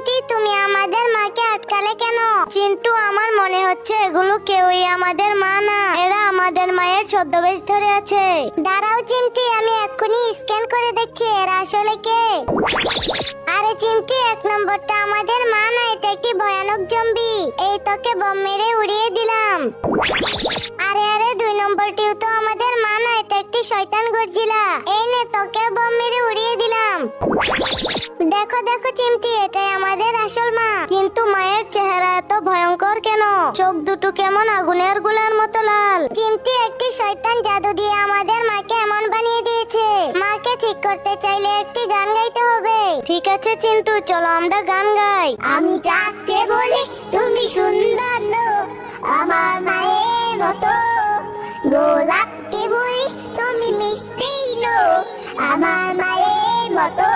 চিমটি, তুমি আমাদের মাকে আটকালে কেন? চিন্টু, আমার মনে হচ্ছে এগুলো কেউই আমাদের মা না, এরা আমাদের মায়ের ছদ্মবেশ ধরে আছে। দাঁড়াও চিমটি, আমি এক্ষুনি স্ক্যান করে দেখছি এরা আসলে কে। আরে চিমটি, 1 নম্বরটা আমাদের মা না, এটা একটি ভয়ানক জম্বি। এই তোকে বম মেরে উড়িয়ে দিলাম। আরে 2 নম্বরটিও তো আমাদের মা না, এটা একটি শয়তান গর্জিলা। এই নে, তোকে বম মেরে উড়িয়ে দিলাম। দেখো দেখো চিমটি, এটাই আমাদের আসল মা। কিন্তু মায়ের চেহারা এত ভয়ঙ্কর কেন? চোখ দুটো কেমন আগুনের গোলার মতো লাল। চিমটি, একটি শয়তান জাদু দিয়ে আমাদের মাকে এমন বানিয়ে দিয়েছে। মাকে ঠিক করতে চাইলে একটি গান গাইতে হবে। ঠিক আছে চিন্টু, চলো আমরা গান গাই। আমি চাকতে বলি তুমি সুন্দর নো, আমার মায়ের মতো। গোলাপকে বলি তুমি মিষ্টি নো, আমার মায়ের মতো।